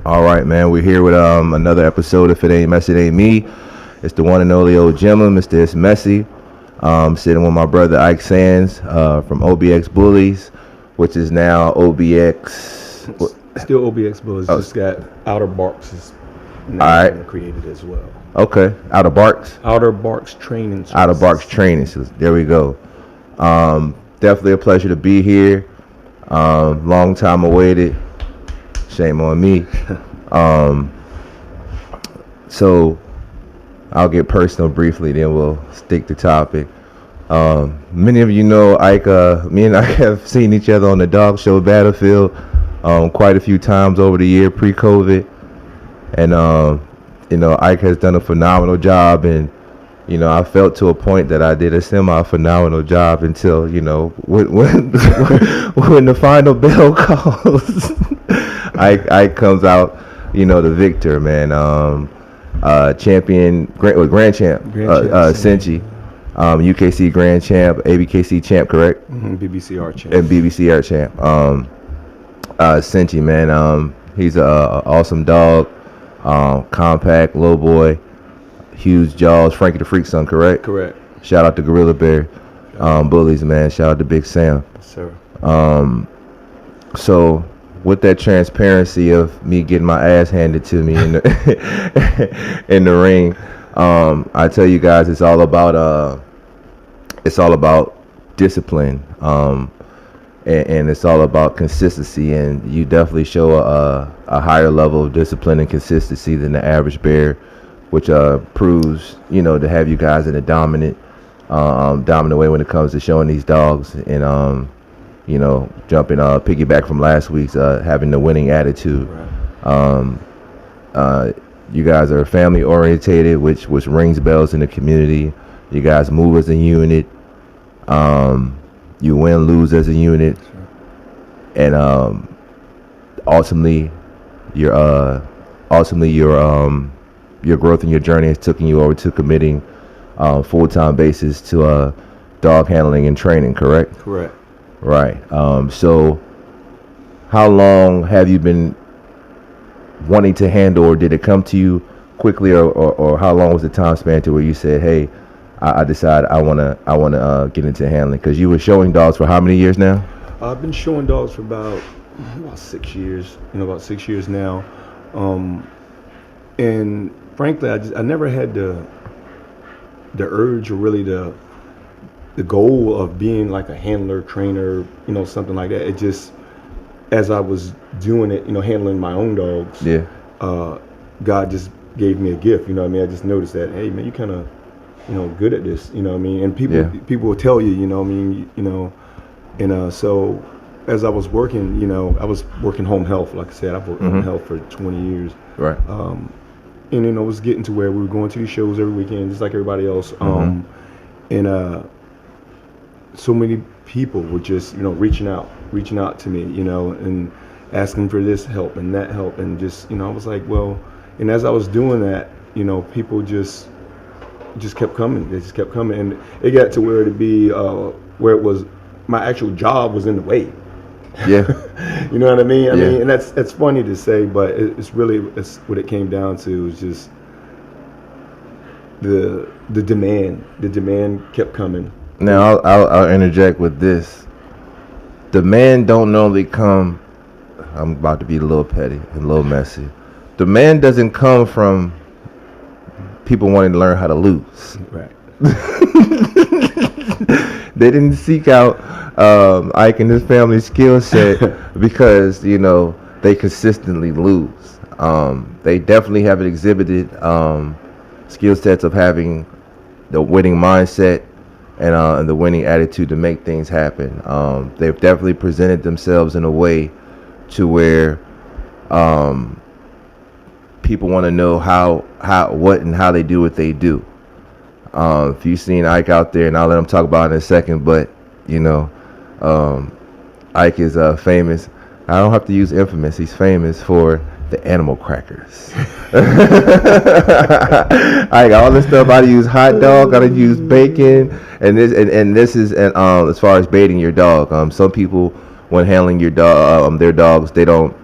All right, man. We're here with another episode. If it ain't messy, it ain't me. It's the one and only old gentleman, Mr. ItsMessy. Sitting with my brother Ike Sands from OBX Bullies, which is now OBX. Still OBX Bullies. Oh. Just got Outer Barks is now All right. created as well. Okay, Outer Barks. Outer Barks Training. Outer Barks Training. So there we go. Definitely a pleasure to be here. Long time awaited. Shame on me. So I'll get personal briefly, then we'll stick to topic. Many of you know Ike. Me and Ike have seen each other on the dog show Battlefield quite a few times over the year pre-COVID, and Ike has done a phenomenal job, and I felt to a point that I did a semi-phenomenal job until when the final bell calls, Ike comes out, the victor, man. Champion, grand champ, Senchi, UKC grand champ, ABKC champ, correct? BBCR champ. And BBCR champ. Senchi, man. He's a awesome dog, compact, low boy, huge jaws. Frankie the Freak son, correct? Correct. Shout out to Gorilla Bear, Bullies, man. Shout out to Big Sam. Yes, sir. So with that transparency of me getting my ass handed to me in the ring, I tell you guys, it's all about discipline, and it's all about consistency. And you definitely show a higher level of discipline and consistency than the average bear, which proves to have you guys in a dominant way when it comes to showing these dogs and jumping piggyback from last week's having the winning attitude. Right. You guys are family orientated, which rings bells in the community. You guys move as a unit. You win, lose as a unit. Sure. And ultimately your growth and your journey has taken you over to committing full-time basis to dog handling and training, correct? Correct. Right. So how long have you been wanting to handle, or did it come to you quickly, or how long was the time span to where you said, hey, I decided I wanna get into handling? Because you were showing dogs for how many years now? I've been showing dogs for about 6 years. About 6 years now. And frankly, I never had the urge, or really the goal of being like a handler, trainer, something like that. It just, as I was doing it, handling my own dogs, God just gave me a gift. I just noticed that, hey man, you kind of, good at this. And people will tell you, and so as I was working, I was working home health. Like I said, I've worked home health for 20 years. Right. And it was getting to where we were going to these shows every weekend, just like everybody else. And so many people were just, reaching out to me, and asking for this help and that help. And just, I was like, well, and as I was doing that, people just kept coming. They just kept coming. And it got to where where it was, my actual job was in the way. Yeah. You know what I mean? I mean, and that's funny to say, but it's what it came down to is just the demand. The demand kept coming. Now I'll interject with this. Demand don't normally come. I'm about to be a little petty and a little messy. Demand doesn't come from people wanting to learn how to lose. Right. They didn't seek out Ike and his family's skill set because they consistently lose. They definitely have exhibited skill sets of having the winning mindset and the winning attitude to make things happen. They've definitely presented themselves in a way to where people want to know what and how they do what they do. If you've seen Ike out there, and I'll let him talk about it in a second, but Ike is famous. I don't have to use infamous. He's famous for the animal crackers. I got all this stuff. I use hot dog. I use bacon, and this is as far as baiting your dog. Some people, when handling your dog, their dogs, they don't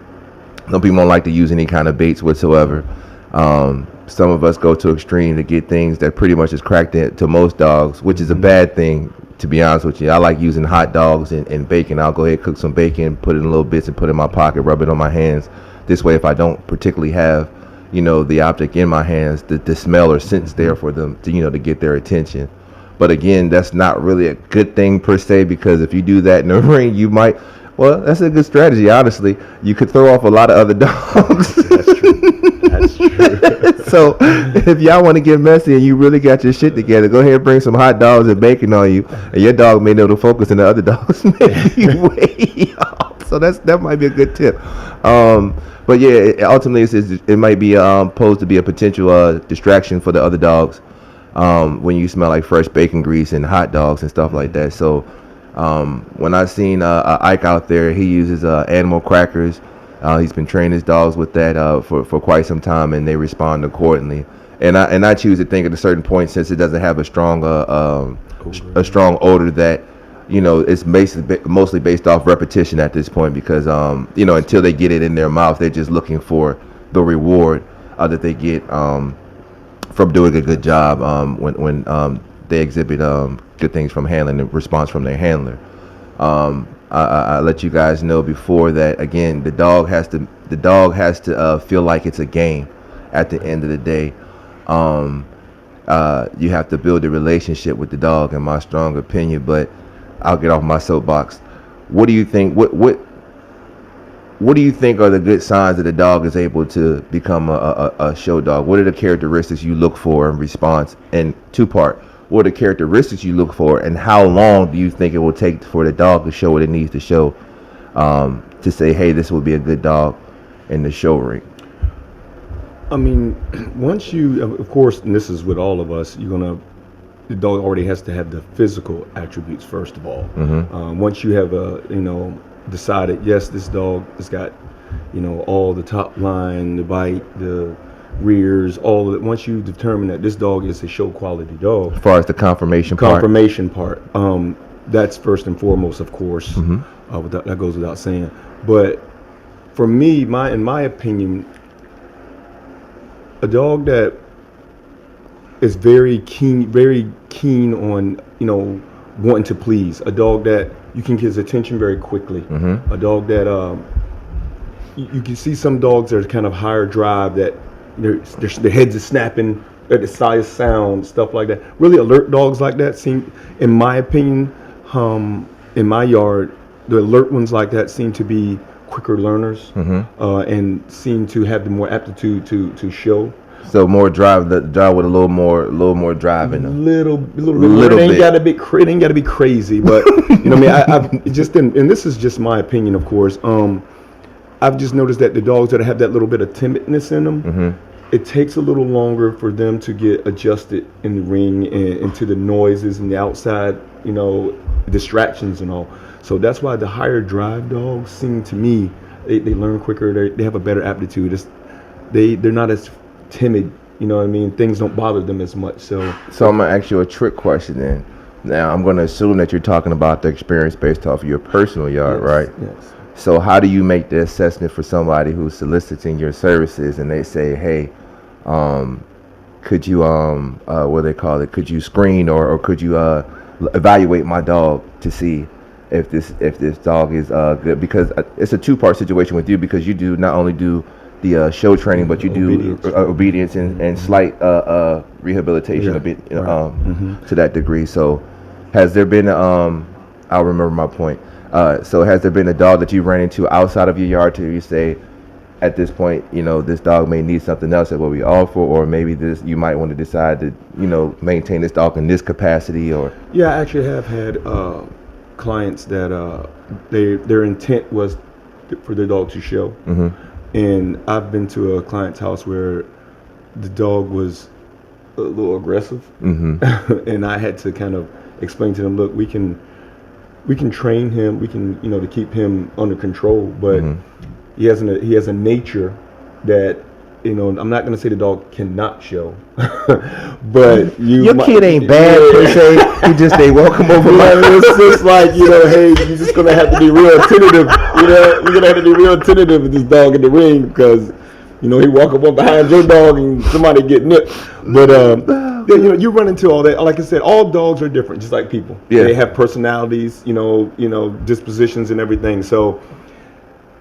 Some people don't like to use any kind of baits whatsoever. Some of us go to extreme to get things that pretty much is cracked to most dogs, which is a bad thing, to be honest with you. I like using hot dogs and bacon. I'll go ahead, cook some bacon, put it in little bits and put it in my pocket, rub it on my hands. This way, if I don't particularly have, the object in my hands, the smell or scent's there for them to, to get their attention. But again, that's not really a good thing per se, because if you do that in the ring, you might, well, that's a good strategy, honestly. You could throw off a lot of other dogs. That's true. That's true. So if y'all want to get messy and you really got your shit together, go ahead and bring some hot dogs and bacon on you, and your dog may know to focus, and the other dogs may be way off. So that might be a good tip. But yeah, ultimately it might be posed to be a potential distraction for the other dogs when you smell like fresh bacon grease and hot dogs and stuff like that. So when I seen Ike out there, he uses animal crackers. He's been training his dogs with that for quite some time, and they respond accordingly. And I choose to think at a certain point, since it doesn't have a strong odor, that it's mostly based off repetition at this point, because until they get it in their mouth, they're just looking for the reward that they get from doing a good job when they exhibit good things from handling, the response from their handler. I let you guys know before that, again, the dog has to feel like it's a game at the end of the day. You have to build a relationship with the dog, in my strong opinion. But I'll get off my soapbox. What do you think? What do you think are the good signs that a dog is able to become a show dog? What are the characteristics you look for in response? And two-part, what are the characteristics you look for, and how long do you think it will take for the dog to show what it needs to show to say, hey, this will be a good dog in the show ring? I mean, once you, of course, and this is with all of us, the dog already has to have the physical attributes first of all. Once you have decided, yes, this dog has got, all the top line, the bite, the rears, all of it. Once you determine that this dog is a show quality dog, as far as the conformation part, that's first and foremost, of course. That goes without saying. But for me, in my opinion, a dog that is very keen on wanting to please, a dog that you can get his attention very quickly, a dog that you can see some dogs that are kind of higher drive, that their heads are snapping at the slightest sound, stuff like that. Really alert dogs like that seem, in my opinion, in my yard, the alert ones like that seem to be quicker learners, and seem to have the more aptitude to show. So more drive with a little more drive in them. Little bit. It ain't gotta be crazy, but I've just and this is just my opinion, of course. I've just noticed that the dogs that have that little bit of timidness in them, it takes a little longer for them to get adjusted in the ring and into the noises and the outside, distractions and all. So that's why the higher drive dogs seem to me, they learn quicker. They have a better aptitude. They're not as timid. Things don't bother them as much. So I'm gonna ask you a trick question then. Now I'm gonna assume that you're talking about the experience based off of your personal yard, right? Yes. So how do you make the assessment for somebody who's soliciting your services and they say, hey, could you what do they call it? Could you screen or could you evaluate my dog to see if this dog is good? Because it's a two-part situation with you, because you do not only do the show training, but you do obedience and slight rehabilitation a bit to that degree. So has there been I'll remember my point. So has there been a dog that you ran into outside of your yard to you say, at this point, this dog may need something else that will be offered, or maybe this you might want to decide to, maintain this dog in this capacity? Or yeah, I actually have had clients that their intent was for their dog to show, and I've been to a client's house where the dog was a little aggressive, and I had to kind of explain to them, look, we can train him, we can to keep him under control, but he has a nature that I'm not going to say the dog cannot show, but your kid ain't bad per se. He just ain't welcome over. It's just like hey, you're just going to have to be real attentive. You're gonna have to be real tentative with this dog in the ring because he walk up on behind your dog and somebody get nipped. But yeah, you run into all that. Like I said, all dogs are different, just like people. Yeah. They have personalities, dispositions and everything. So,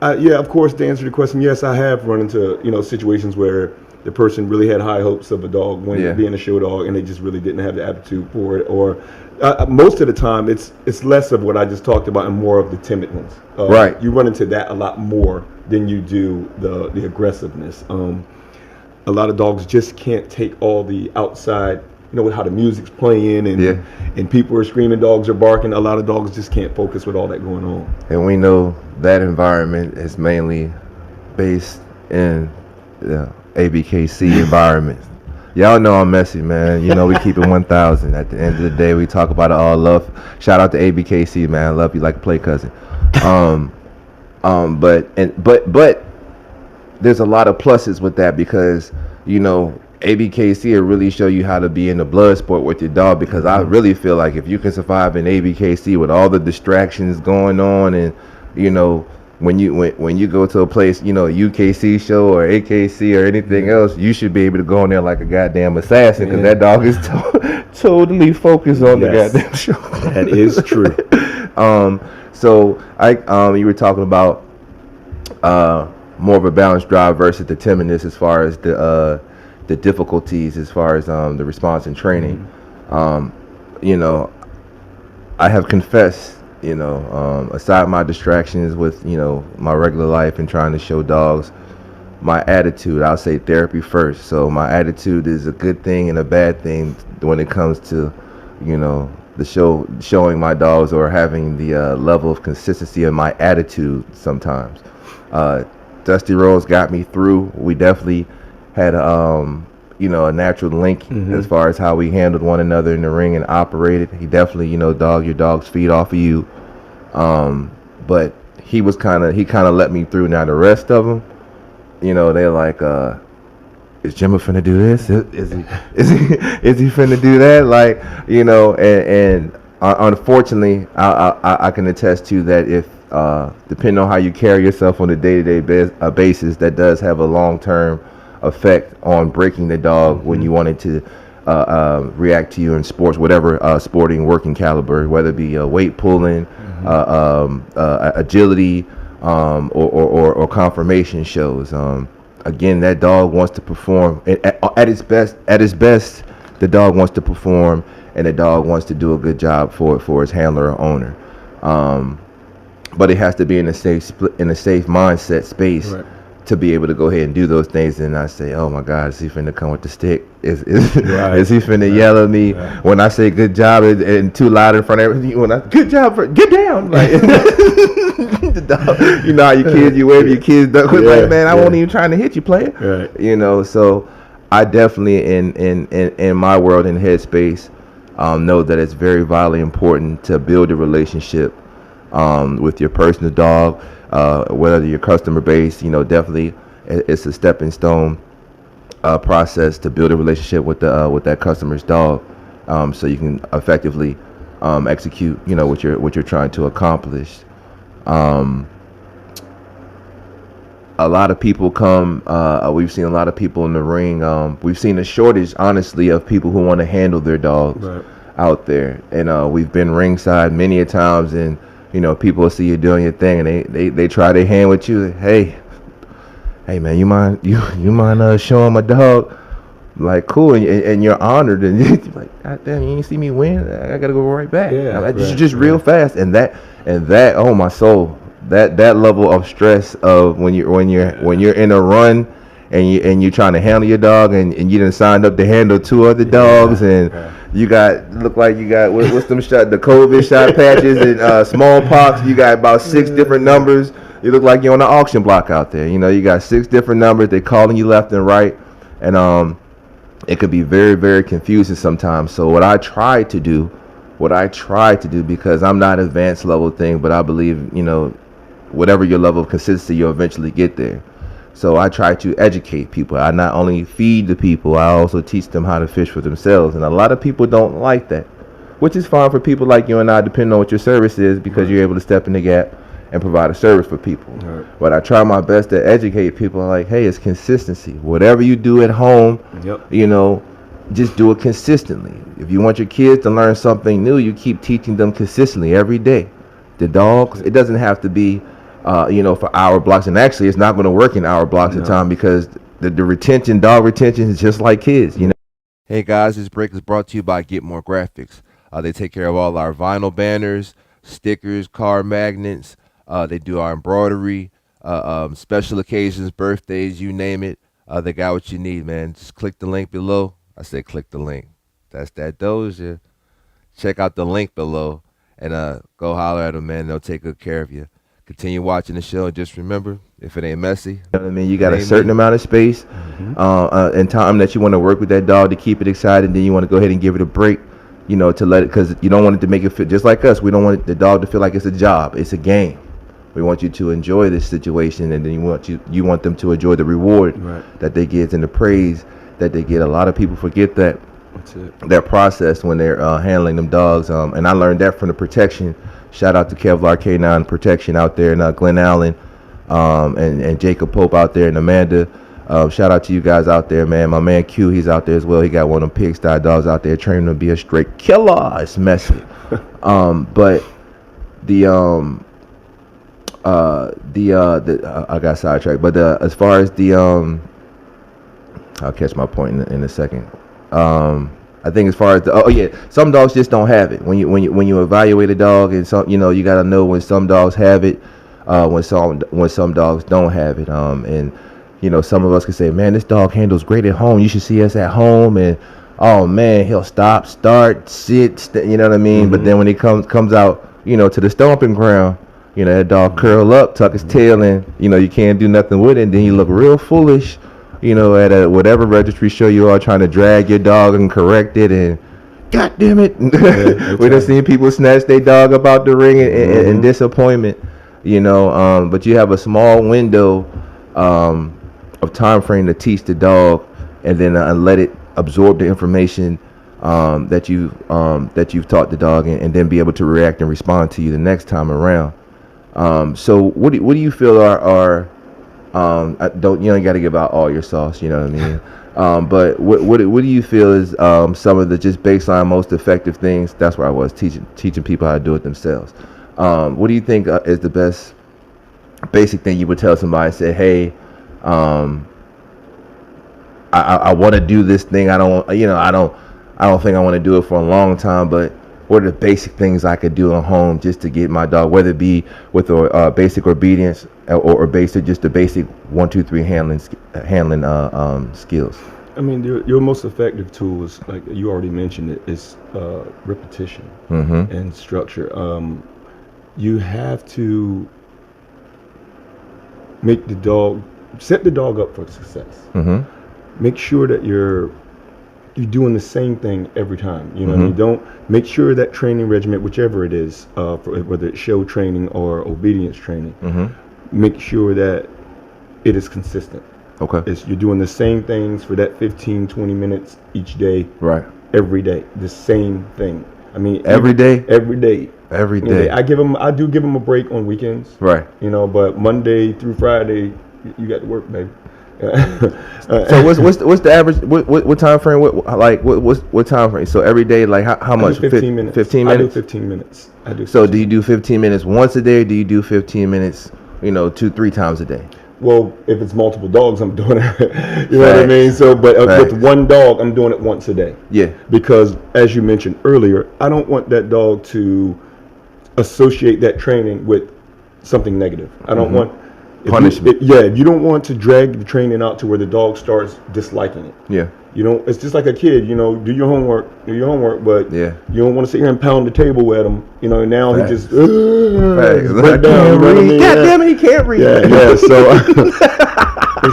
yeah, of course, to answer the question, yes, I have run into situations where the person really had high hopes of a dog when being a show dog, and they just really didn't have the aptitude for it. Or most of the time, it's less of what I just talked about and more of the timid ones. Right. You run into that a lot more than you do the aggressiveness. A lot of dogs just can't take all the outside, with how the music's playing and people are screaming, dogs are barking. A lot of dogs just can't focus with all that going on. And we know that environment is mainly based in the ABKC environment. Y'all know I'm messy, man. We keep it 1,000. At the end of the day, we talk about it all. Love. Shout out to ABKC, man. I love you like a play cousin. But there's a lot of pluses with that because ABKC will really show you how to be in the blood sport with your dog, because I really feel like if you can survive in ABKC with all the distractions going on, and when you go to a place, UKC show or AKC or anything else, you should be able to go in there like a goddamn assassin, because that dog is totally focused on the goddamn show. That is true. So you were talking about more of a balanced drive versus the timidness as far as the difficulties as far as the response and training. I have confessed, aside my distractions with my regular life and trying to show dogs, my attitude, I'll say therapy first. So my attitude is a good thing and a bad thing when it comes to the showing my dogs or having the level of consistency of my attitude sometimes. Dusty Rose got me through. We definitely had a natural link as far as how we handled one another in the ring and operated. He definitely, your dogs feed off of you. But he kind of let me through. Now the rest of them, they're like, is Jimmy finna do this? Is he finna do that? Like, and unfortunately, I can attest to that. If depending on how you carry yourself on a day-to-day basis, that does have a long-term effect on breaking the dog when you want it to react to you in sports, whatever sporting working caliber, whether it be weight pulling, agility, or conformation shows. Again, that dog wants to perform at its best. At its best, the dog wants to perform, and the dog wants to do a good job for its handler or owner. But it has to be in a safe mindset space. Right. To be able to go ahead and do those things, and I say, oh my God, is he finna come with the stick? Is he finna yell at me when I say good job and too loud in front of everything? Good job, get down! Like, the dog, how your kids, you wave your kids, like, man, I won't even trying to hit you, player. Right. So I definitely in my world and headspace know that it's very vitally important to build a relationship with your personal dog. Whether your customer base, definitely it's a stepping stone process to build a relationship with that customer's dog, so you can effectively execute, what you're trying to accomplish. A lot of people come. We've seen a lot of people in the ring. We've seen a shortage, honestly, of people who want to handle their dogs out there, and we've been ringside many a times, and people will see you doing your thing, and they try their hand with you. Hey man, you mind showing my dog? Like, cool, and you're honored, and you're like, God damn, you ain't see me win. I gotta go right back. Just real fast, and that, oh my soul, that level of stress of when you're in a run, and you're trying to handle your dog, and you done signed up to handle two other dogs, and you look like you got what's them shot, the COVID shot patches and smallpox. You got about 6 different numbers. You look like you're on the auction block out there. You got 6 different numbers. They calling you left and right, and it could be very, very confusing sometimes. So what I try to do, because I'm not advanced level thing, but I believe whatever your level of consistency, you'll eventually get there. So I try to educate people. I not only feed the people, I also teach them how to fish for themselves. And a lot of people don't like that, which is fine for people like you and I, depending on what your service is, because you're able to step in the gap and provide a service for people. Right. But I try my best to educate people like, hey, it's consistency. Whatever you do at home, Yep. you know, just do it consistently. If you want your kids to learn something new, you keep teaching them consistently every day. The dogs, it doesn't have to be, for hour blocks. And actually, it's not going to work in hour blocks of time because the retention, dog retention is just like kids, Hey guys, this break is brought to you by Get More Graphics. They take care of all our vinyl banners, stickers, car magnets. They do our embroidery, special occasions, birthdays, you name it. They got what you need, man. Just click the link below. I said click the link. That's that Doja. Check out the link below and go holler at them, man. They'll take good care of you. Continue watching the show and just remember, if it ain't messy, you know what I mean? You got a certain amount of space and time that you want to work with that dog to keep it excited. Then you want to go ahead and give it a break, to let it, because you don't want it to make it feel just like us. We don't want the dog to feel like it's a job. It's a game. We want you to enjoy this situation, and then you want them to enjoy the reward that they get and the praise that they get. A lot of people forget that process when they're handling them dogs. And I learned that from the protection. Shout out to Kevlar K9 Protection out there in Glen Allen, and Jacob Pope out there, and Amanda. Shout out to you guys out there, man. My man Q, he's out there as well. He got one of them pigsty dogs out there, training him to be a straight killer. It's messy. But I got sidetracked. But as far as I'll catch my point in a second. I think as far as some dogs just don't have it. When you evaluate a dog, and some, you got to know when some dogs have it, when some dogs don't have it. And some of us can say, man, this dog handles great at home. You should see us at home, and oh man, he'll stop, start, sit, you know what I mean. But then when he comes out, to the stomping ground, that dog curl up, tuck his tail in, you can't do nothing with it. And then you look real foolish, at a whatever registry show you are, trying to drag your dog and correct it, and God damn it. We done seen people snatch their dog up out the ring in disappointment, but you have a small window of time frame to teach the dog, and then let it absorb the information that you've taught the dog, and then be able to react and respond to you the next time around. So what do you feel are you ain't got to give out all your sauce, you know what I mean? But what do you feel is some of the just baseline most effective things? That's where I was teaching people how to do it themselves. What do you think is the best basic thing you would tell somebody? Say, hey, I want to do this thing. I don't think I want to do it for a long time, but what are the basic things I could do at home just to get my dog, whether it be with basic obedience or basic, just the basic 1, 2, 3 handling skills? I mean, your most effective tool is, like you already mentioned it, is repetition and structure. You have to set the dog up for success. Make sure that you're doing the same thing every time. You know what I mean? Don't make sure that training regimen, whichever it is, whether it's show training or obedience training, make sure that it is consistent. Okay. You're doing the same things for that 15, 20 minutes each day. Right. Every day. The same thing. I mean, every day. Every day. I do give them a break on weekends. Right. But Monday through Friday, you got to work, baby. So what's the average? What time frame? What time frame? So every day, like how much? 15 minutes. 15 minutes. I do 15 minutes. So do you do 15 minutes once a day? Or do you do 15 minutes? 2-3 times a day? Well, if it's multiple dogs, I'm doing it. You know what I mean? So, but with one dog, I'm doing it once a day. Yeah. Because as you mentioned earlier, I don't want that dog to associate that training with something negative. I don't want punishment. You don't want to drag the training out to where the dog starts disliking it. Yeah. It's just like a kid, do your homework, but you don't want to sit here and pound the table with him, now he just break down, God damn it, he can't read. Yeah,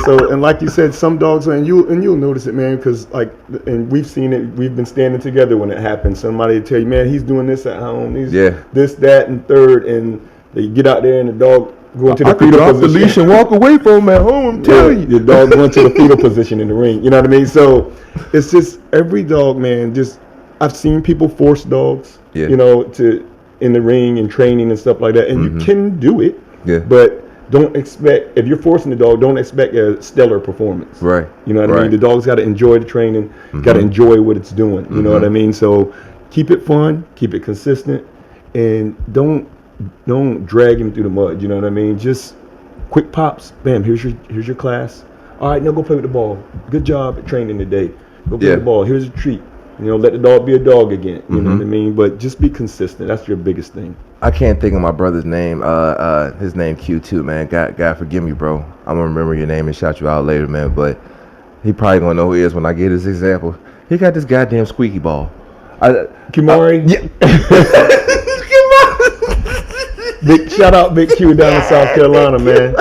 so and like you said, some dogs, and you'll notice it, man, because and we've seen it, we've been standing together when it happens. Somebody will tell you, man, he's doing this at home, he's this, that, and third, and they get out there and the dog going to the fetal position. The leash and walk away from him at home. I'm telling you, the dog going to the fetal position in the ring. You know what I mean? So it's just every dog, man. I've seen people force dogs, in the ring and training and stuff like that, and you can do it. Yeah. But don't expect, if you're forcing the dog, don't expect a stellar performance. Right. You know what I Right. mean? The dog's got to enjoy the training, got to enjoy what it's doing. You know what I mean? So keep it fun, keep it consistent, and don't drag him through the mud. You know what I mean? Just quick pops. Bam. Here's your class. All right, now go play with the ball. Good job at training today. Go play with the ball. Here's a treat. You know, let the dog be a dog again. You know what I mean? But just be consistent. That's your biggest thing. I can't think of my brother's name. His name Q2, man. God forgive me, bro. I'm gonna remember your name and shout you out later, man. But he probably gonna know who he is when I get his example. He got this goddamn squeaky ball. Kimari? Yeah. Big shout out Big Q down in South Carolina, man.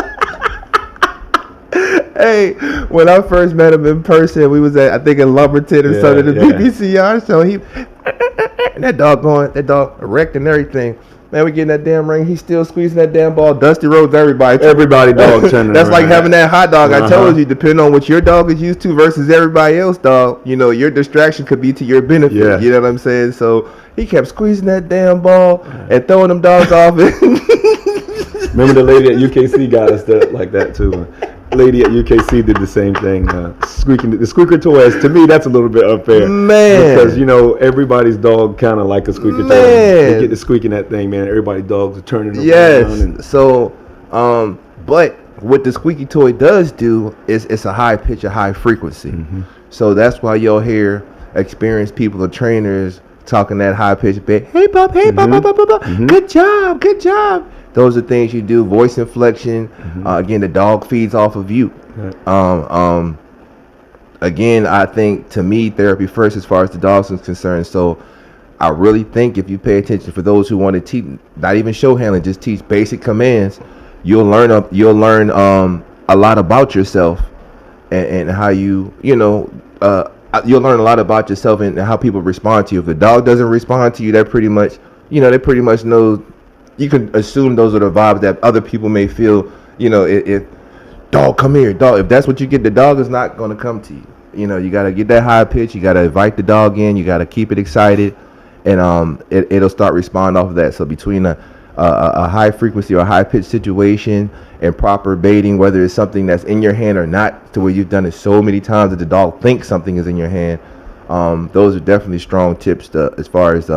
Hey, when I first met him in person, we was at, I think, in Lumberton or something, the BBCR show. That dog erect and everything. Man, we getting that damn ring. He's still squeezing that damn ball. Dusty Rhodes, everybody dog turning. That's around. like having that hot dog. I told you, depending on what your dog is used to versus everybody else, dog. You know, your distraction could be to your benefit. Yeah. You know what I'm saying? So he kept squeezing that damn ball and throwing them dogs off. Remember the lady at UKC got us like that too. Lady at UKC did the same thing. The squeaker toys, to me, that's a little bit unfair. Man. Because, you know, everybody's dog kind of like a squeaker toy. They get to squeaking that thing, man. Everybody's dogs are turning around. Yes. So, but what the squeaky toy does do is it's a high pitch, a high frequency. So that's why you'll hear experienced people or trainers talking that high pitch bit. Hey, pup, hey, pup, good job, good job. Those are things you do. Voice inflection. Again, the dog feeds off of you. Right. Again, I think, to me, therapy first as far as the dogs is concerned. So I really think if you pay attention, for those who want to teach, not even show handling, just teach basic commands, you'll learn a lot about yourself and how you'll learn a lot about yourself and how people respond to you. If the dog doesn't respond to you, they pretty much know. You can assume those are the vibes that other people may feel. You know, if dog, come here, dog. If that's what you get, the dog is not going to come to you. You know, you got to get that high pitch. You got to invite the dog in. You got to keep it excited, and it'll start responding off of that. So between a high frequency or high pitch situation and proper baiting, whether it's something that's in your hand or not, to where you've done it so many times that the dog thinks something is in your hand, those are definitely strong tips as far as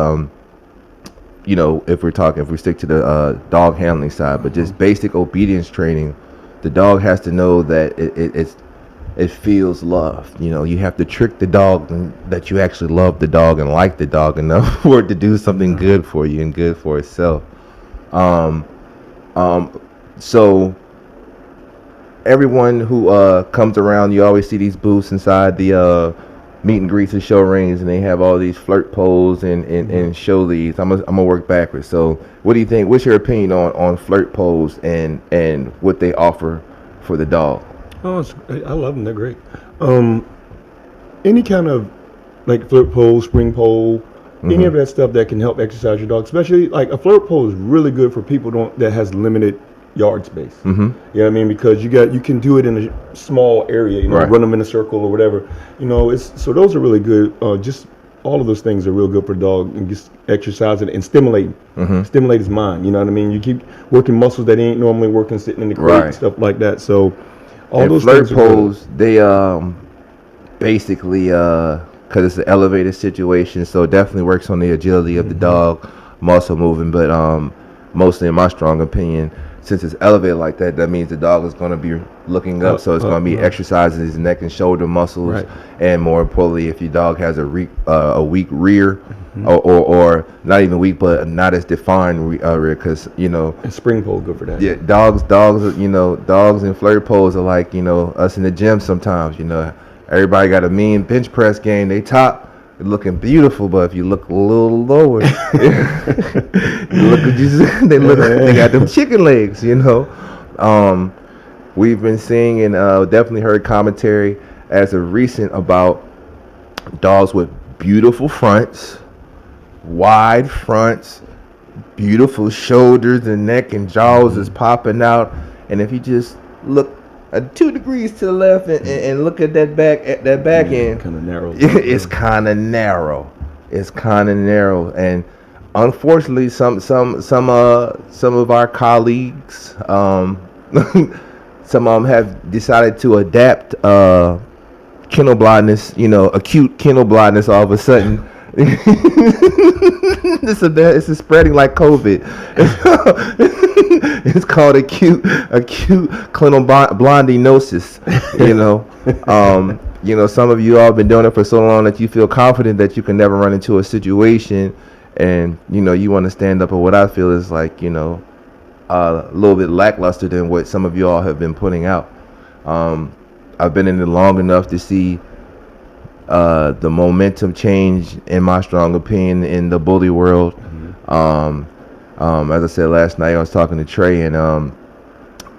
you know, if we stick to the dog handling side, but just basic obedience training, the dog has to know that it feels loved. You know, you have to trick the dog that you actually love the dog and like the dog enough for it to do something good for you and good for itself. So everyone who comes around, you always see these booths inside the meet and greets and show rings, and they have all these flirt poles and show leads. I'm gonna work backwards. So what do you think? What's your opinion on flirt poles and what they offer for the dog? Oh, I love them. They're great. Any kind of like flirt pole, spring pole, any of that stuff that can help exercise your dog, especially like a flirt pole is really good for people that has limited yard space. You know what I mean? Because you can do it in a small area, you know, run them in a circle or whatever. You know, so those are really good. Just all of those things are real good for the dog, and just exercising and stimulate his mind. You know what I mean? You keep working muscles that he ain't normally working, sitting in the crate and stuff like that. So all and those flirt things poles, they basically because it's an elevated situation, so it definitely works on the agility of the dog, muscle moving, but mostly in my strong opinion, since it's elevated like that, that means the dog is going to be looking up, so it's going to be exercising his neck and shoulder muscles, and more importantly, if your dog has a weak rear, or not even weak, but not as defined rear, because you know, and spring pole good for that. Yeah, dogs, you know, dogs and flirt poles are like, you know, us in the gym sometimes. You know, everybody got a mean bench press game. They top. Looking beautiful, but if you look a little lower, they got them chicken legs, you know. We've been seeing and definitely heard commentary as of recent about dogs with beautiful fronts, wide fronts, beautiful shoulders and neck and jaws is popping out, and if you just look 2 degrees to the left and look at that back end, kind of narrow. It's kind of narrow. And unfortunately, some of our colleagues, some of them have decided to adapt kennel blindness. Acute kennel blindness. All of a sudden, this is spreading like COVID. It's called acute kennel blindinosis. You know. Some of you all have been doing it for so long that you feel confident that you can never run into a situation, and you want to stand up for what I feel is like a little bit lackluster than what some of you all have been putting out. I've been in it long enough to see the momentum change, in my strong opinion, in the bully world. As I said last night, I was talking to Trey, and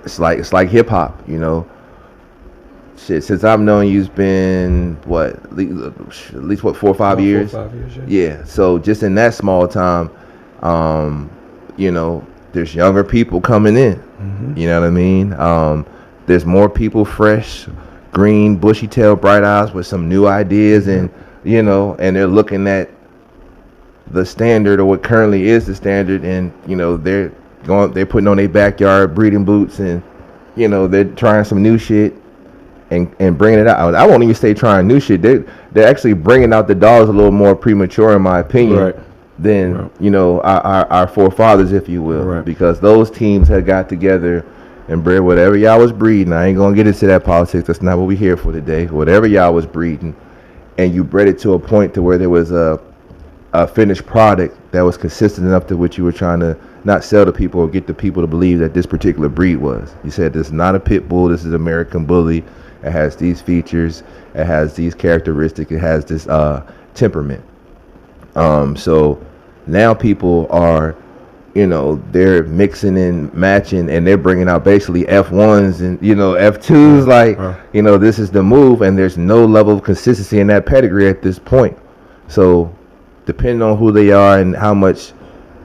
it's like hip hop, Shit, since I've known you, it's been at least 4 or 5 years. 4 or 5 years, yeah. So just in that small time, there's younger people coming in. You know what I mean? There's more people fresh, green, bushy tail, bright eyes with some new ideas, and and they're looking at the standard, or what currently is the standard, and they're putting on their backyard breeding boots, and they're trying some new shit. And bringing it out. I won't even say trying new shit. They're actually bringing out the dogs a little more premature, in my opinion, than our forefathers, if you will. Right. Because those teams had got together and bred whatever y'all was breeding. I ain't gonna get into that politics. That's not what we're here for today. Whatever y'all was breeding, and you bred it to a point to where there was a finished product that was consistent enough to what you were trying to not sell to people or get the people to believe that this particular breed was. You said this is not a pit bull. This is American bully. It has these features. It has these characteristics. It has this temperament. So now people are, they're mixing and matching, and they're bringing out basically F1s and F2s. Like this is the move, and there's no level of consistency in that pedigree at this point. So depending on who they are and how much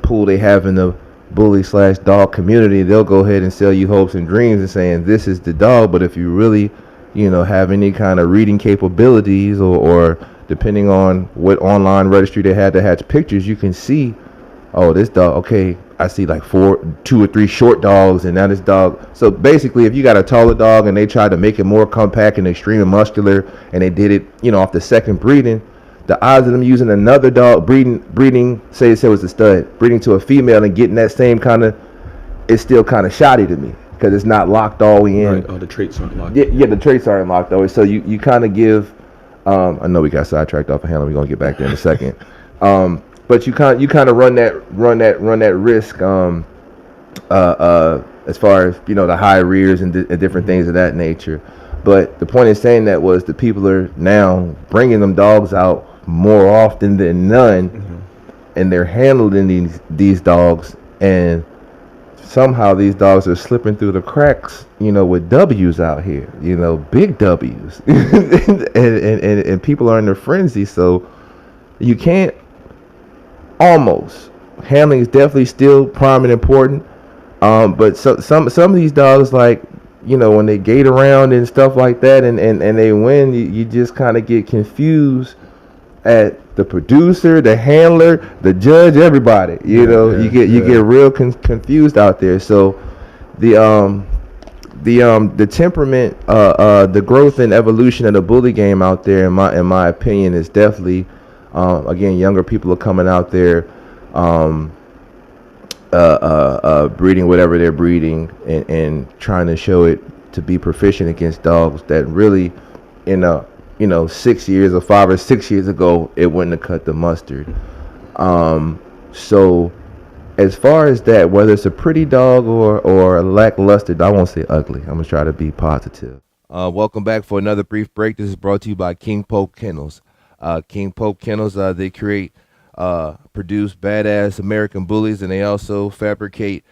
pull they have in the bully/dog community, they'll go ahead and sell you hopes and dreams and saying this is the dog. But if you really have any kind of reading capabilities, or depending on what online registry they had that had pictures, you can see, oh, this dog, okay, I see like 2 or 3 short dogs, and now this dog. So basically, if you got a taller dog and they tried to make it more compact and extremely muscular, and they did it, off the second breeding, the odds of them using another dog breeding, say it was a stud, breeding to a female and getting that same kind of, it's still kind of shoddy to me. Because it's not locked all the way in. Right. Oh, the traits aren't locked. Yeah, the traits aren't locked all the way. So you kind of give. I know we got sidetracked off of handling. We're gonna get back there in a second. But you kind of run that risk. As far as the high rears and different things of that nature. But the point in saying that was the people are now bringing them dogs out more often than none, and they're handling these dogs, and somehow these dogs are slipping through the cracks, with W's out here, big W's, and people are in their frenzy. So you can't, almost, handling is definitely still prime and important. But some of these dogs, like, when they gate around and stuff like that, and they win, you just kind of get confused at the producer, the handler, the judge, everybody. You get real confused out there. So the temperament, the growth and evolution of the bully game out there, in my opinion, is definitely, again, younger people are coming out there, breeding whatever they're breeding, and trying to show it to be proficient against dogs that really, 6 years or 5 or 6 years ago, it wouldn't have cut the mustard. So as far as that, whether it's a pretty dog or a lackluster, I won't say ugly. I'm gonna try to be positive. Welcome back for another brief break. This is brought to you by King Pope Kennels. King Pope Kennels, they produce badass American bullies, and they also fabricate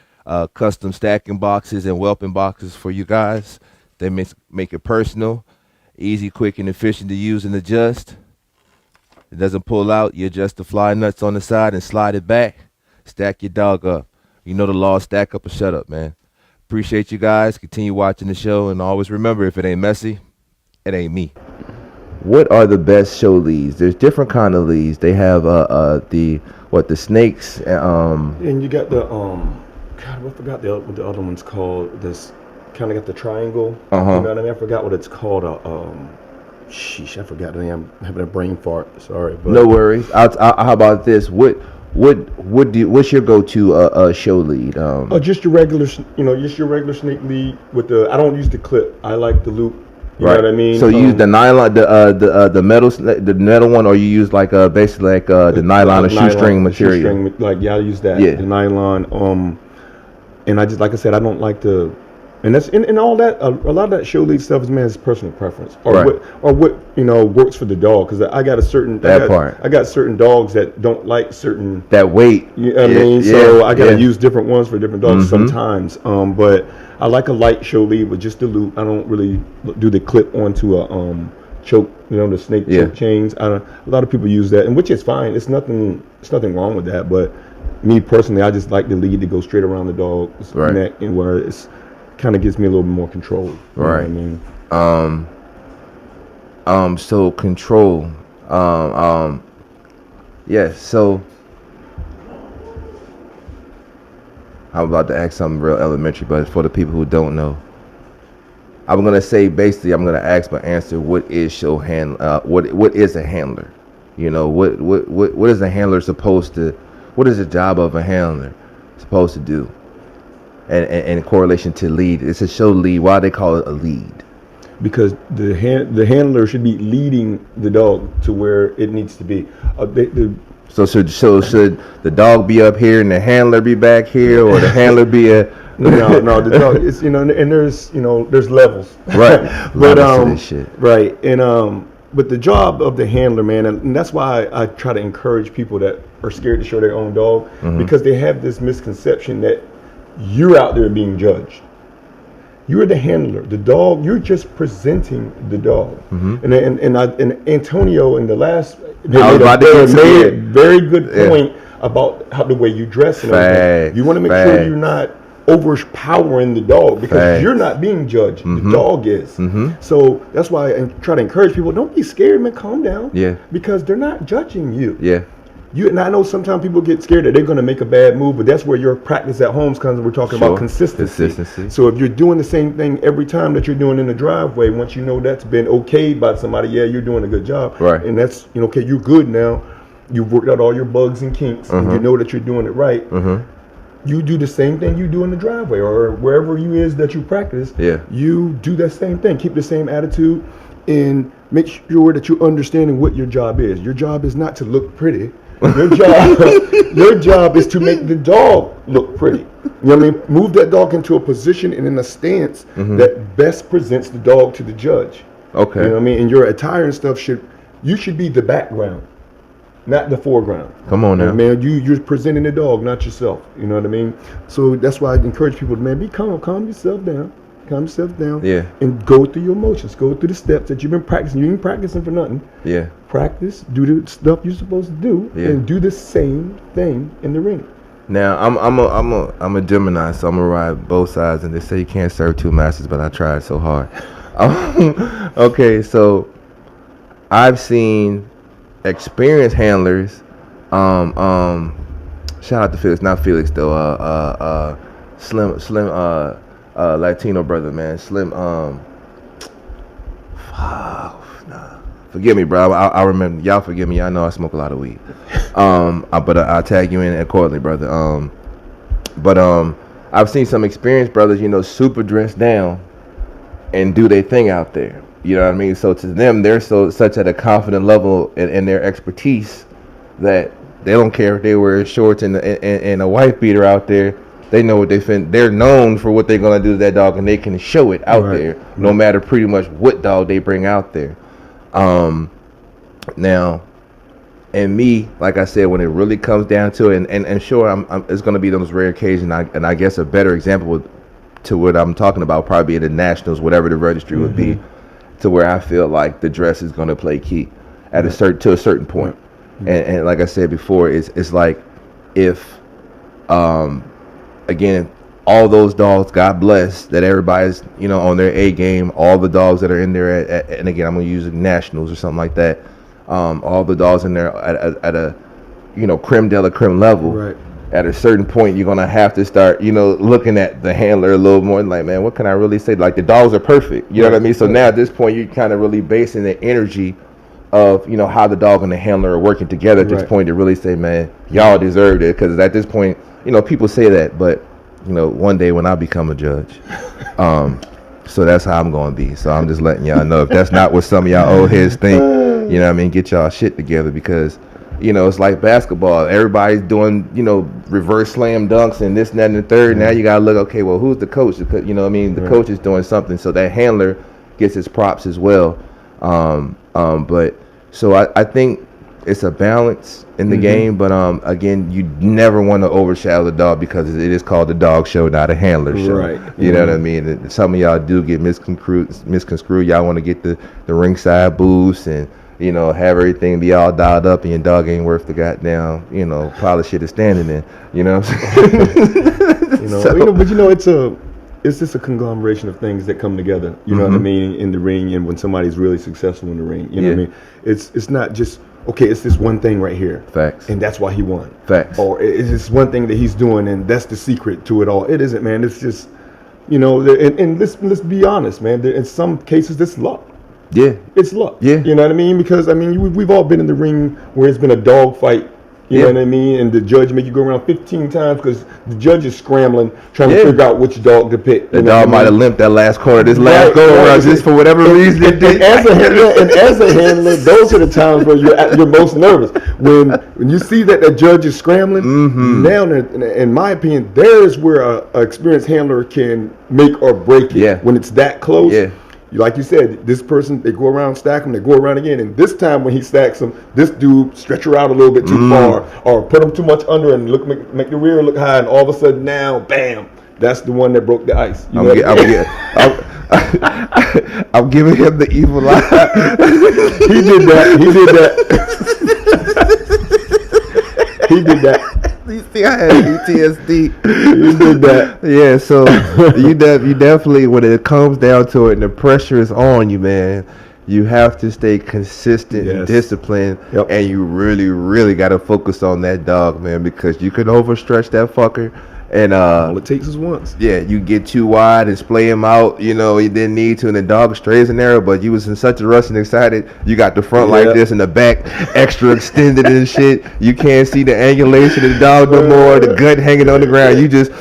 custom stacking boxes and whelping boxes for you guys. They make it personal, easy, quick, and efficient to use and adjust. It doesn't pull out. You adjust the fly nuts on the side and slide it back. Stack your dog up. You know the law, stack up or shut up, man. Appreciate you guys. Continue watching the show, and always remember, if it ain't messy, it ain't me. what are the best show leads? There's different kind of leads. They have the snakes. And you got the God, I forgot what the other one's called. This kind of got the triangle. You know what I mean? I forgot what it's called. Sheesh, I forgot the name. I'm having a brain fart. Sorry, but No worries. How about this? What's your go-to show lead? just your regular, just your regular snake lead with the. I don't use the clip. I like the loop. You know what I mean? So you use the nylon, the metal one, or you use like basically like the nylon or shoestring material. Shoestring, like I use that. Yeah. The nylon. And I just like I said, I don't like the. And that's and all that a lot of that show lead stuff is personal preference or what works for the dog, because I got I got certain dogs that don't like certain that weight. You know what I mean? So I gotta use different ones for different dogs sometimes. But I like a light show lead with just the loop. I don't really do the clip onto a choke, the snake choke chains. A lot of people use that, and which is fine. It's nothing wrong with that. But me personally, I just like the lead to go straight around the dog's neck, and where it's kind of gives me a little bit more control. You know what I mean? So control. Yes. So I'm about to ask something real elementary, but for the people who don't know, I'm gonna say basically I'm gonna ask my answer. What is what is a handler? What is a handler supposed to? What is the job of a handler supposed to do? And in correlation to lead, it's a show lead. Why they call it a lead? Because the handler should be leading the dog to where it needs to be. So should the dog be up here and the handler be back here, or the handler be a no, the dog is and there's levels. Right. But right. And but the job of the handler, man, and that's why I try to encourage people that are scared to show their own dog, because they have this misconception that you're out there being judged. You're the handler. The dog, you're just presenting the dog. And Antonio in the last video made a very good point about how the way you dress and everything. You want to make sure you're not overpowering the dog, because you're not being judged. The dog is. So that's why I try to encourage people, don't be scared, man, calm down. Yeah. Because they're not judging you. Yeah. And I know sometimes people get scared that they're going to make a bad move, but that's where your practice at home comes. We're talking about consistency. So if you're doing the same thing every time that you're doing in the driveway, once you know that's been okayed by somebody, you're doing a good job. Right. And that's, okay, you're good now. You've worked out all your bugs and kinks, and you know that you're doing it right. You do the same thing you do in the driveway or wherever you is that you practice. Yeah. You do that same thing. Keep the same attitude and make sure that you're understanding what your job is. Your job is not to look pretty. Your job is to make the dog look pretty. You know what I mean? Move that dog into a position and in a stance that best presents the dog to the judge. Okay. You know what I mean? And your attire and stuff should be the background, not the foreground. Come on now. Man, you're presenting the dog, not yourself. You know what I mean? So that's why I encourage people, man, be calm yourself down. Calm yourself down. Yeah. And go through your motions. Go through the steps that you've been practicing. You ain't practicing for nothing. Yeah. Practice, do the stuff you're supposed to do, and do the same thing in the ring. Now I'm a Gemini, so I'm gonna ride both sides. And they say you can't serve two masters, but I tried so hard. Okay, so I've seen experienced handlers. Shout out to Felix, not Felix though. Slim, Latino brother, man. Slim. Forgive me, bro. I remember. Y'all forgive me. Y'all know I smoke a lot of weed. But I'll tag you in accordingly, brother. I've seen some experienced brothers, super dressed down and do their thing out there. You know what I mean? So to them, they're such at a confident level in their expertise that they don't care if they wear shorts and a wife beater out there. They know what they're known for what they're gonna do to that dog, and they can show it out there, no matter pretty much what dog they bring out there. Now, and me, like I said, when it really comes down to it, and sure, it's gonna be those rare occasions, and I guess a better example to what I'm talking about probably in the nationals, whatever the registry would be, to where I feel like the dress is gonna play key at a certain point. And like I said before, it's like if again, all those dogs, God bless, that everybody's, you know, on their A game. All the dogs that are in there and again, I'm gonna use nationals or something like that. All the dogs in there at a, you know, creme de la creme level. Right. At a certain point, you're gonna have to start, you know, looking at the handler a little more and like, man, what can I really say? Like the dogs are perfect. You know what I mean? So now at this point, you're kind of really basing the energy of, you know, how the dog and the handler are working together at this point to really say, man, y'all deserved it. Because at this point, you know, people say that, but you know, one day when I become a judge, so that's how I'm going to be. So I'm just letting y'all know if that's not what some of y'all old heads think, you know what I mean, get y'all shit together because, you know, it's like basketball. Everybody's doing, you know, reverse slam dunks and this and that and the third. Now you got to look, okay, well, who's the coach? Because, you know what I mean, the coach is doing something. So that handler gets his props as well. But so I think it's a balance in the game, but again, you never want to overshadow the dog because it is called the dog show, not a handler show. Right. You know what I mean? And some of y'all do get misconstrued. Y'all want to get the ringside boost and, you know, have everything be all dialed up and your dog ain't worth the goddamn, you know, pile of shit is standing in. You know what I'm saying? But you know, it's just a conglomeration of things that come together. You know what I mean, in the ring, and when somebody's really successful in the ring, you know what I mean. It's not just okay. It's this one thing right here. Facts. And that's why he won. Facts. Or it's this one thing that he's doing, and that's the secret to it all. It isn't, man. It's just, you know, and let's be honest, man. In some cases, it's luck. Yeah. It's luck. Yeah. You know what I mean? Because I mean, we've all been in the ring where it's been a dog fight. You know what I mean? And the judge make you go around 15 times because the judge is scrambling, trying to figure out which dog to pick. The dog might have limped that last quarter, this last go around, just for whatever reason. And as a handler, those are the times where you're most nervous. When you see that the judge is scrambling, now, in my opinion, there is where an experienced handler can make or break it. Yeah. When it's that close. Yeah. Like you said, this person, they go around, stack them, they go around again. And this time when he stacks them, this dude stretch her out a little bit too far or put them too much under and make the rear look high. And all of a sudden now, bam, that's the one that broke the ice. I'm giving him the evil eye. He did that. You see, I had PTSD. You did that. Yeah, so you definitely, when it comes down to it and the pressure is on you, man, you have to stay consistent and disciplined, and you really, really got to focus on that dog, man, because you can overstretch that fucker. And all it takes is once. Yeah, you get too wide and splay him out. You know, you didn't need to, and the dog strays in there. But you was in such a rush and excited. You got the front like this and the back extra extended and shit. You can't see the angulation of the dog no more. The gut hanging on the ground. You just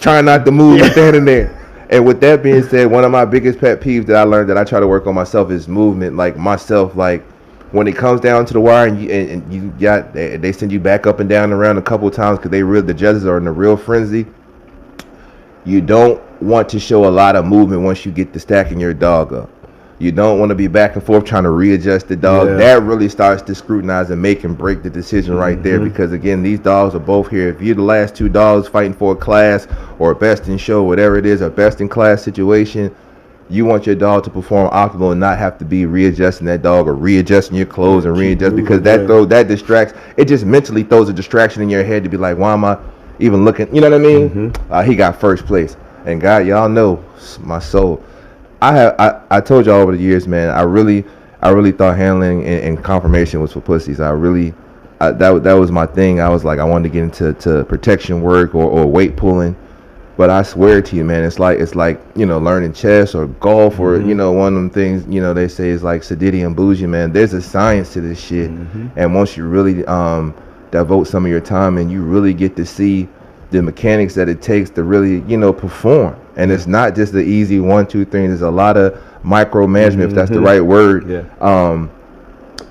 trying not to move and standing there. And with that being said, one of my biggest pet peeves that I learned that I try to work on myself is movement. Like myself, like when it comes down to the wire and you got, they send you back up and down and around a couple of times because the judges are in a real frenzy. You don't want to show a lot of movement once you get to stacking your dog up. You don't want to be back and forth trying to readjust the dog. That really starts to scrutinize and make and break the decision right there, because again, these dogs are both here. If you're the last two dogs fighting for a class or a best in show, whatever it is, a best in class situation, you want your dog to perform optimal and not have to be readjusting that dog or readjusting your clothes and readjust, because that distracts. It just mentally throws a distraction in your head to be like, why am I even looking? You know what I mean? He got first place, and God, y'all know my soul. I told y'all over the years, man. I really thought handling and conformation was for pussies. That was my thing. I was like, I wanted to get into protection work or weight pulling. But I swear to you, man, it's like you know, learning chess or golf or you know, one of them things, you know, they say is like sedity and bougie, man. There's a science to this shit, and once you really devote some of your time and you really get to see the mechanics that it takes to really, you know, perform, and it's not just the easy 1, 2, 3. There's a lot of micromanagement, if that's the right word.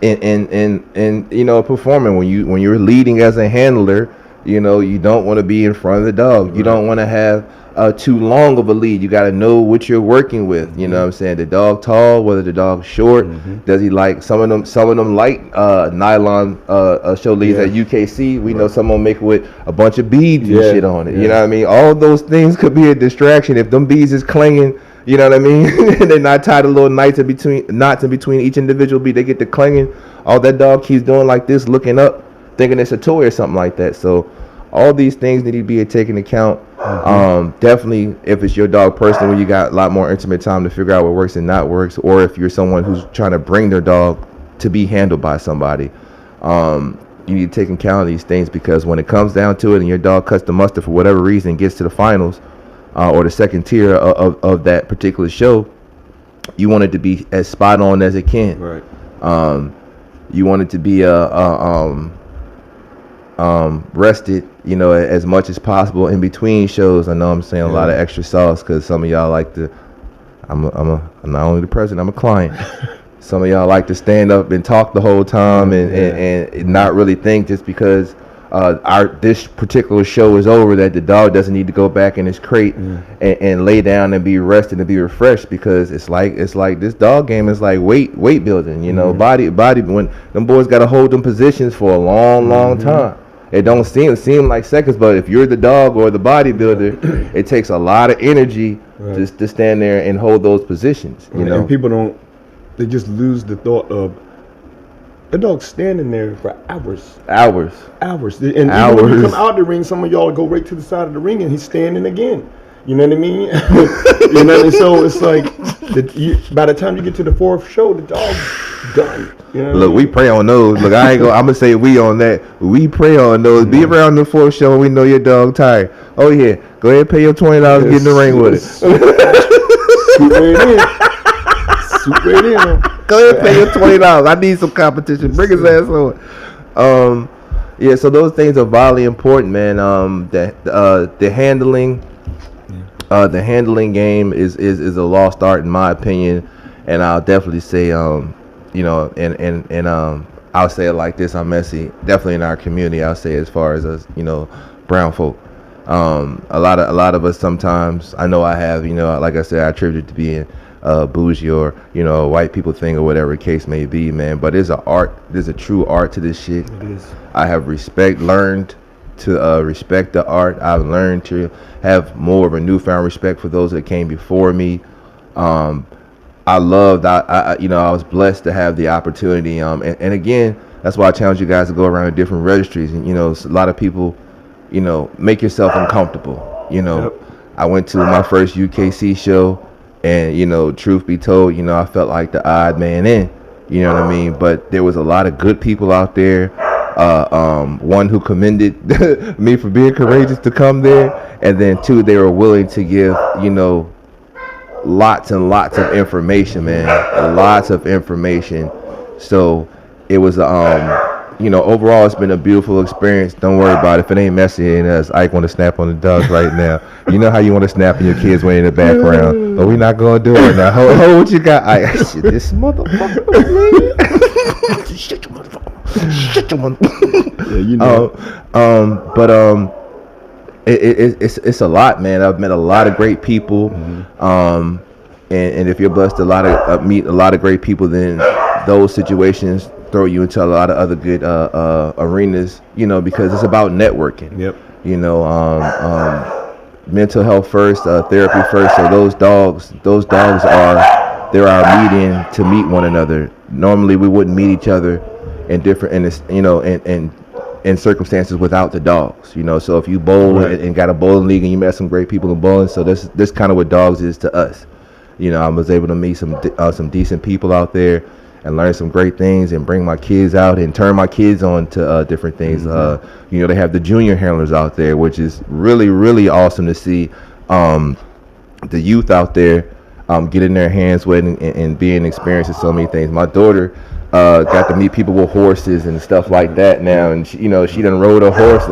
And you know, performing when you're leading as a handler. You know, you don't want to be in front of the dog. You don't want to have too long of a lead. You got to know what you're working with. You know what I'm saying? The dog tall, whether the dog's short. Does he like some of them light nylon show leads at UKC? We know some of them make it with a bunch of beads and shit on it. You know what I mean? All those things could be a distraction if them beads is clanging. You know what I mean? And they're not tied a little knots in between each individual bead. They get to clanging. All that dog keeps doing like this, looking up, thinking it's a toy or something like that. So All these things need to be taken into account. Definitely, if it's your dog personally, you got a lot more intimate time to figure out what works and not works, or if you're someone who's trying to bring their dog to be handled by somebody, you need to take into account these things, because when it comes down to it and your dog cuts the mustard for whatever reason, gets to the finals or the second tier of that particular show, you want it to be as spot on as it can. Right. You want it to be rested, as much as possible in between shows. I know I'm saying a lot of extra sauce because some of y'all like to. I'm not only the president, I'm a client. Some of y'all like to stand up and talk the whole time and not really think just because this particular show is over that the dog doesn't need to go back in his crate and lay down and be rested and be refreshed, because it's like this dog game is like weight building, body when them boys got to hold them positions for a long time. It don't seem like seconds, but if you're the dog or the bodybuilder, it takes a lot of energy just to stand there and hold those positions. And people they just lose the thought of the dog standing there for hours. And even when you come out the ring, some of y'all go right to the side of the ring and he's standing again. You know what I mean? You know what I mean? So it's like by the time you get to the fourth show, the dog's done. You know Look, we pray on those. Look, I'm gonna say we on that. We pray on those. Be around the fourth show when we know your dog tired. Oh yeah, go ahead and pay your $20, get in the ring with it. Scoop right in. Soup right in. Go ahead and pay your $20. I need some competition. Bring his ass on. Yeah, so those things are vitally important, man. The handling game is a lost art in my opinion, and I'll definitely say I'll say it like this: I'm messy. Definitely in our community, I'll say as far as us, brown folk. A lot of us sometimes. I know I have. Like I said, I attribute it to being bougie or white people thing or whatever the case may be, man. But there's an art. There's a true art to this shit. It is. I have learned to respect the art. I've learned to have more of a newfound respect for those that came before me. I loved. I was blessed to have the opportunity. And again, that's why I challenge you guys to go around to different registries. And a lot of people, make yourself uncomfortable. Yep. I went to my first UKC show, and truth be told, I felt like the odd man in. You know what I mean? But there was a lot of good people out there. One who commended me for being courageous to come there, and then two, they were willing to give lots and lots of information, man. Lots of information. So it was overall it's been a beautiful experience. Don't worry about it. If it ain't messy and us, Ike want to snap on the dogs right now. You know how you want to snap and your kids went in the background, but we not gonna do it now. Hold what you got, Ike. Shit, this motherfucker, man. Shut your motherfucker. Shut your motherfucker. But it's a lot, man. I've met a lot of great people. And if you're blessed to meet a lot of great people, then those situations throw you into a lot of other good arenas, because it's about networking. Yep. Mental health first, therapy first. So those dogs they're our median to meet one another. Normally we wouldn't meet each other in circumstances without the dogs. So if you bowl and got a bowling league and you met some great people in bowling, so this kind of what dogs is to us. I was able to meet some decent people out there and learn some great things and bring my kids out and turn my kids on to different things. They have the junior handlers out there, which is really, really awesome to see the youth out there getting their hands wet and being experienced in so many things. My daughter got to meet people with horses and stuff like that now, and she done rode a horse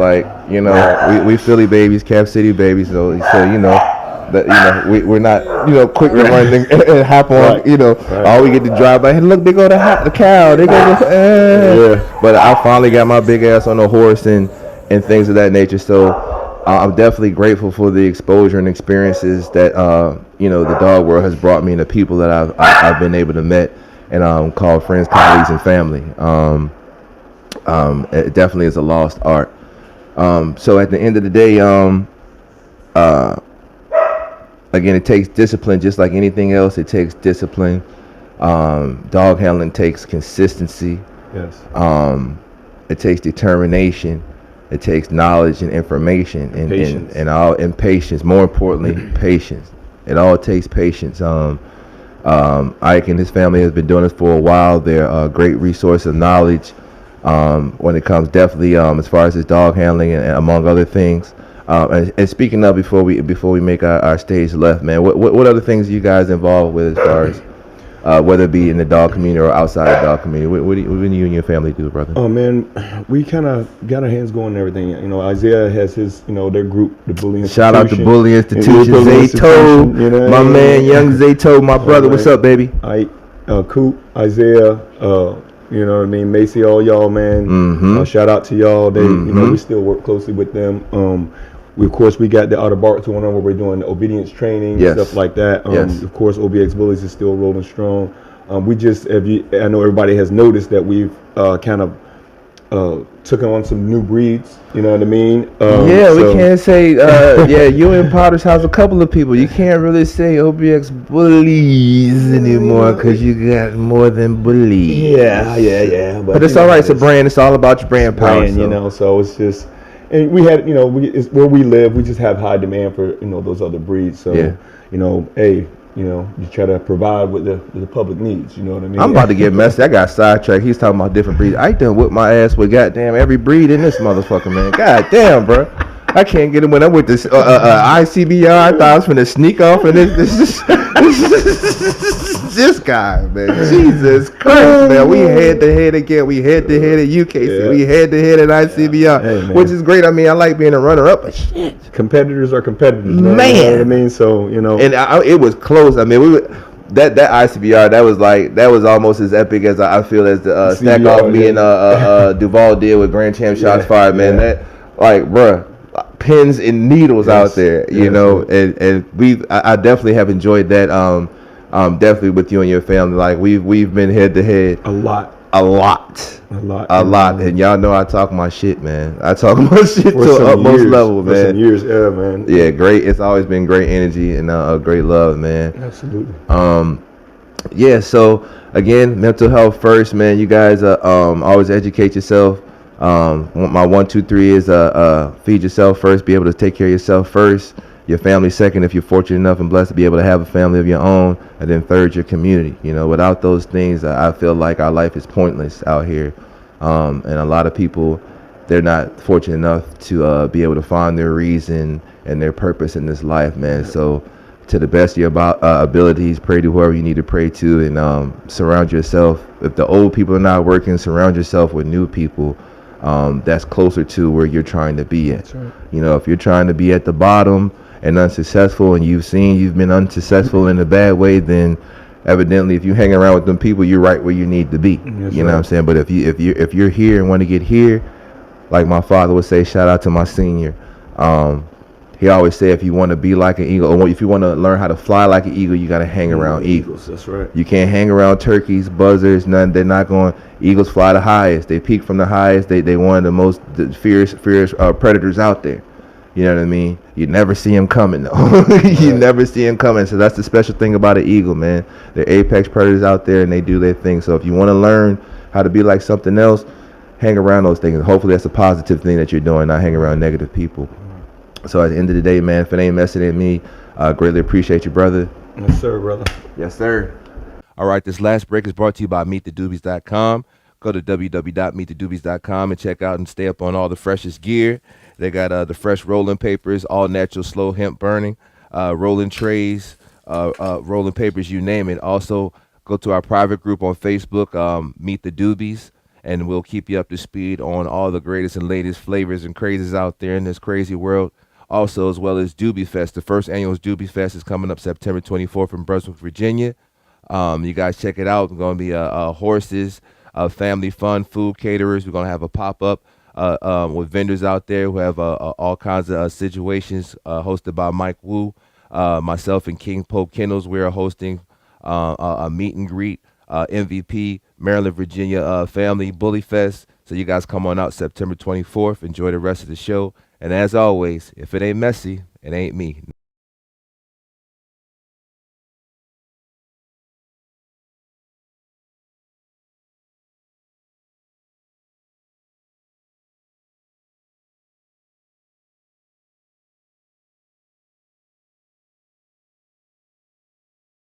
we Philly babies, Cap City babies, so that we're not quick to run and hop on. All we get to drive by. Hey, look, they go to the cow. They go. But I finally got my big ass on a horse and things of that nature. So I'm definitely grateful for the exposure and experiences that the dog world has brought me, and the people that I've been able to meet and call friends, colleagues, and family. It definitely is a lost art. So at the end of the day, again, it takes discipline, just like anything else. It takes discipline. Dog handling takes consistency. Yes. It takes determination. It takes knowledge and information Patience. and patience. More importantly, patience. It all takes patience. Ike and his family has been doing this for a while. They're a great resource of knowledge when it comes definitely as far as his dog handling and among other things. And speaking of before we make our stage left, man, what other things are you guys involved with as far as whether it be in the dog community or outside the dog community? What do you and your family do, brother? Oh man, we kind of got our hands going and everything. You know, Isaiah has his, you know, their group, the Bully Institution. Shout out to Bully Institution, Zayto, you know, my man, young Zayto, my brother. What's up, baby? Coop, Isaiah, you know what I mean, Macy, all y'all, man. Shout out to y'all. They, you know, we still work closely with them. Of course, we got the Outer Bark going on where we're doing obedience training, stuff like that. Of course, OBX Bullies is still rolling strong. We just, I know everybody has noticed that we've kind of took on some new breeds. You know what I mean? We can't say, you in Potter's House, a couple of people. You can't really say OBX Bullies anymore because you got more than bullies. Yeah. But it's all right. It's a brand. It's all about your brand power. You know, so it's just. And we had, you know, it's where we live, we just have high demand for, you know, those other breeds. So, you know, you know, you try to provide what the public needs. You know what I mean? I'm about to get messy. I got sidetracked. He's talking about different breeds. I done whip my ass with goddamn every breed in this motherfucker, man. Goddamn, bro. I can't get it when I'm with this ICBR. I thought I was finna sneak off, and this guy, man. Jesus Christ, man. We head to head again. We head to head at UKC. We head to head at ICBR, which is great. I mean, I like being a runner-up, but shit. Competitors are competitors, man. You know what I mean? So, you know. And it was close. I mean, that ICBR, that was almost as epic as I feel as the stack off me and Duval did with Grand Champ Shots Fired, man. That, like, bruh. Pins and needles out there, you know, and I definitely have enjoyed that. Definitely with you and your family. Like we've been head to head a lot, and y'all know I talk my shit, man. I talk my shit to the utmost level, man. For some years, man. Yeah, great. It's always been great energy and great love, man. Absolutely. So again, mental health first, man. You guys always educate yourself. My 1, 2, 3 is feed yourself first, be able to take care of yourself first, your family second if you're fortunate enough and blessed to be able to have a family of your own, and then third, your community. You know, without those things, I feel like our life is pointless out here. And a lot of people, they're not fortunate enough to be able to find their reason and their purpose in this life, man. So to the best of your abilities, pray to whoever you need to pray to, and surround yourself. If the old people are not working, surround yourself with new people that's closer to where you're trying to be at. Right. You know, if you're trying to be at the bottom and unsuccessful, and you've been unsuccessful in a bad way, then evidently if you hang around with them people, you're right where you need to be. You know what I'm saying? But if you're here and want to get here, like my father would say, shout out to my senior. He always said, if you want to be like an eagle, or if you want to learn how to fly like an eagle, you got to hang around eagles. That's right. You can't hang around turkeys, buzzards, none. They're not going. Eagles fly the highest. They peak from the highest. They one of the most fierce predators out there. You know what I mean? You never see them coming, though. You never see them coming. So that's the special thing about an eagle, man. They're apex predators out there, and they do their thing. So if you want to learn how to be like something else, hang around those things. Hopefully that's a positive thing that you're doing, not hang around negative people. So at the end of the day, man, if it ain't messing at me, I greatly appreciate you, brother. Yes, sir, brother. Yes, sir. All right, this last break is brought to you by MeetTheDoobies.com. Go to www.meetthedoobies.com and check out and stay up on all the freshest gear. They got the fresh rolling papers, all natural, slow hemp burning, rolling trays, rolling papers, you name it. Also, go to our private group on Facebook, Meet the Doobies, and we'll keep you up to speed on all the greatest and latest flavors and crazes out there in this crazy world. Also, as well as Doobie Fest. The first annual Doobie Fest is coming up September 24th in Brunswick, Virginia. You guys check it out. It's going to be horses, family fun, food caterers. We're going to have a pop-up with vendors out there who have all kinds of situations hosted by Mike Wu. Myself and King Pope Kennels, we are hosting a meet and greet, MVP, Maryland, Virginia Family Bully Fest. So you guys come on out September 24th. Enjoy the rest of the show. And as always, if it ain't messy, it ain't me.